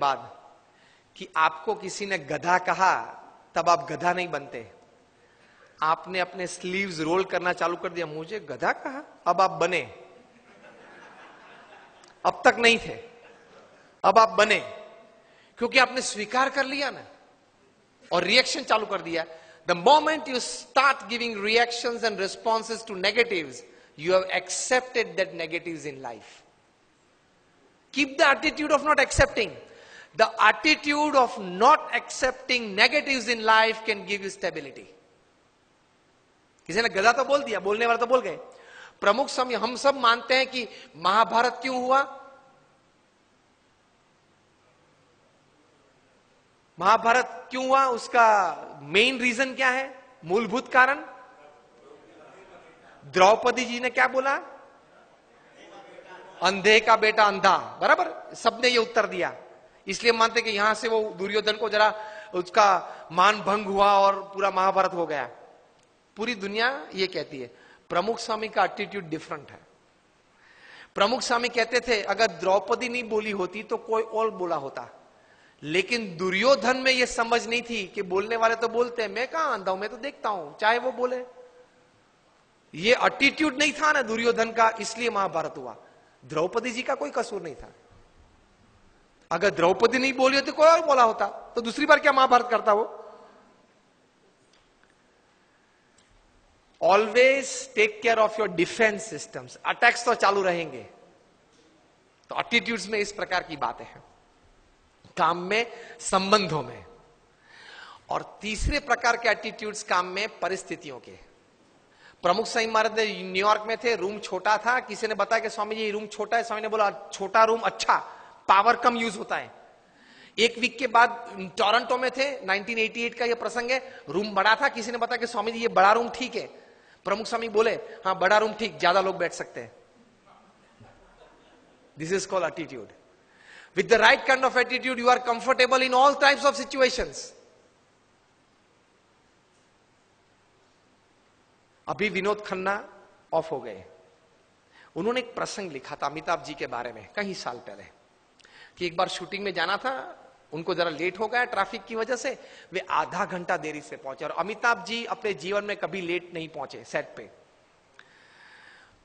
बाद कि आपको किसी ने गधा कहा, तब आप गधा नहीं बनते। आपने अपने स्लीव्स रोल करना चालू कर दिया, मुझे गधा कहा, अब आप बने। अब तक नहीं थे, अब आप बने, क्योंकि आपने स्वीकार कर लिया ना और रिएक्शन चालू कर दिया। The moment you start giving reactions and responses to negatives, you have accepted that negatives in life. Keep the attitude of not accepting. The attitude of not accepting negatives in life can give you stability. किसी ने गधा तो बोल दिया, बोलने वाला तो बोल गए। प्रमुख समय हम सब मानते हैं कि महाभारत क्यों हुआ? महाभारत क्यों हुआ? उसका मेन रीजन क्या है? मूलभूत कारण? द्रौपदी जी ने क्या बोला? अंधे का बेटा अंधा, बराबर, सबने ये उत्तर दिया। इसलिए मानते कि यहां से वो दुर्योधन को जरा उसका मान भंग हुआ और पूरा महाभारत हो गया। पूरी दुनिया ये कहती है। प्रमुख स्वामी का एटीट्यूड डिफरेंट है। प्रमुख स्वामी कहते थे अगर द्रौपदी नहीं बोली होती तो कोई और बोला होता, लेकिन दुर्योधन में ये समझ नहीं थी कि बोलने वाले तो बोलते हैं, मैं कहां अंधा हूं, मैं तो देखता हूं, चाहे वो बोले। ये एटीट्यूड नहीं था ना दुर्योधन का, इसलिए महाभारत हुआ। द्रौपदी जी का कोई कसूर नहीं था। अगर द्रौपदी नहीं बोली होती कोई और बोला होता तो दूसरी बार क्या महाभारत करता वो? Always take care of your defence systems. Attacks तो चालू रहेंगे। तो एटीट्यूड्स में इस प्रकार की बातें हैं, काम में, संबंधों में। और तीसरे प्रकार के एटीट्यूड्स काम में परिस्थितियों के। प्रमुख स्वामी महाराज न्यूयॉर्क में थे, रूम छोटा था। किसी ने बताया कि स्वामी जी रूम छोटा है। स्वामी ने बोला छोटा रूम अच्छा, पावर कम यूज होता है। एक वीक के बाद टोरंटो में थे, 1988 का ये प्रसंग है, रूम बड़ा था। किसी ने बताया कि स्वामी जी ये बड़ा रूम ठीक है। प्रमुख स्वामी बोले हाँ बड़ा रूम ठीक, ज्यादा लोग बैठ सकते हैं। This is called attitude. With the right kind of attitude you are comfortable in all types of situations. अभी विनोद खन्ना ऑफ हो गए, उन्होंने एक प्रसंग लिखा था अमिताभ जी के बारे में कई साल पहले, कि एक बार शूटिंग में जाना था, उनको जरा लेट हो गया ट्रैफिक की वजह से, वे आधा घंटा देरी से पहुंचे। और अमिताभ जी अपने जीवन में कभी लेट नहीं पहुंचे सेट पे।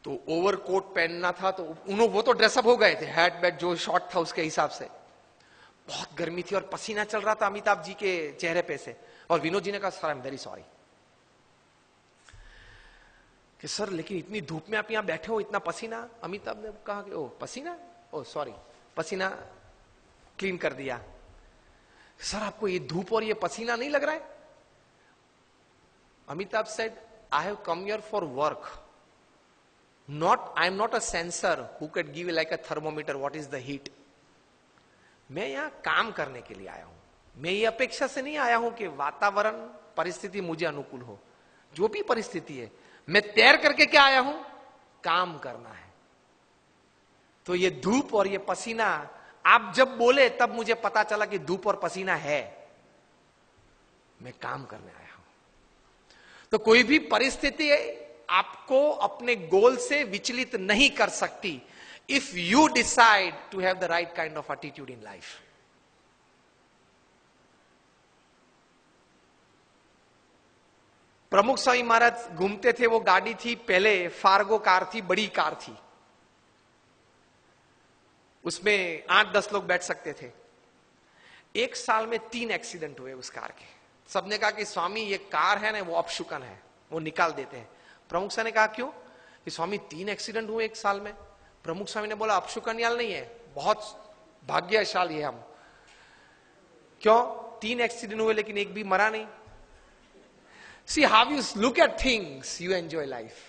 तो ओवरकोट पहनना था, तो वो तो ड्रेसअप हो गए थे, हैट बैट जो शॉर्ट था उसके हिसाब से। बहुत गर्मी थी और पसीना चल रहा था अमिताभ जी के चेहरे पे से। और विनोद जी ने कहा sir I am very sorry कि सर लेकिन इतनी धूप में आप यहां बैठे हो, इतना पसीना। अमिताभ ने कहा कि ओ पसीना, ओ सॉरी, पसीना क्लीन कर दिया। सर आपको ये धूप और ये पसीना नहीं लग रहा है? Amitabh said I have come here for work, not I am not a sensor who can give like a thermometer what is the heat. मैं यहां काम करने के लिए आया हूं। मैं ये अपेक्षा से नहीं आया हूं कि वातावरण परिस्थिति मुझे अनुकूल हो। जो भी परिस्थिति है, मैं तैर करके क्या आया हूं? काम करना है। तो ये धूप और ये पसीना, आप जब बोले तब मुझे पता चला कि धूप और पसीना है, मैं काम करने आया हूं। तो कोई भी परिस्थिति आपको अपने गोल से विचलित नहीं कर सकती, if you decide to have the right kind of attitude in life. Pramukh Swami महाराज घूमते थे, वो गाड़ी थी पहले फार्गो कार थी, बड़ी कार थी, उसमें 8-10 लोग बैठ सकते थे। एक साल में 3 एक्सीडेंट हुए उस कार के। सबने कहा कि स्वामी ये कार है ना वो अपशुकन है, वो निकाल देते हैं। प्रमुख स्वामी ने कहा क्यों? कि स्वामी 3 एक्सीडेंट हुए एक साल में। प्रमुख स्वामी ने बोला अपशुकन याल नहीं है, बहुत भाग्यशाली है हम। क्यों? 3 एक्सीडेंट हुए लेकिन एक भी मरा नहीं। See how you look at things, you enjoy life.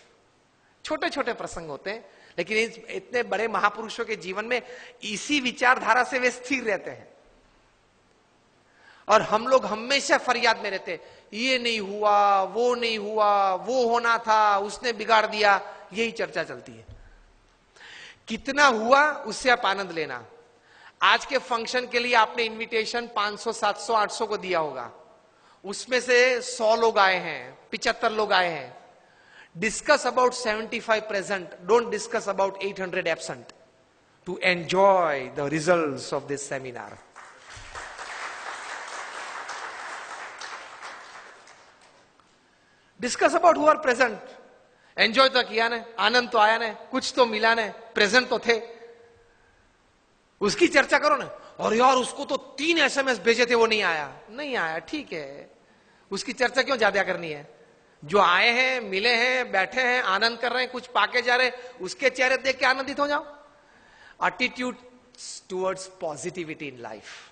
छोटे छोटे प्रसंग होते हैं, लेकिन इतने बड़े महापुरुषों के जीवन में इसी विचारधारा से वे स्थिर रहते हैं। और हम लोग हमेशा फरियाद में रहते हैं, ये नहीं हुआ, वो नहीं हुआ, वो होना था, उसने बिगाड़ दिया, यही चर्चा चलती है। कितना हुआ उससे आप आनंद लेना। आज के फंक्शन के लिए आपने इनविटेशन 500, 700, 800 को दिया होगा, उसमें से 100 लोग आए हैं, 75 लोग आए हैं। Discuss about 75 present, don't discuss about 800 absent to enjoy the results of this seminar. Discuss about who are present. Enjoy तो किया ने, आनंद तो आया ने, कुछ तो मिला ने, प्रेजेंट तो थे. उसकी चर्चा करो ना. और यार उसको तो 3 SMS भेजे थे, वो नहीं आया. नहीं आया, ठीक है. उसकी चर्चा क्यों ज्यादा करनी है? जो आए हैं, मिले हैं, बैठे हैं, आनंद कर रहे हैं, कुछ पाके जा रहे हैं, उसके चेहरे देख के आनंदित हो जाओ. Attitude towards positivity in life.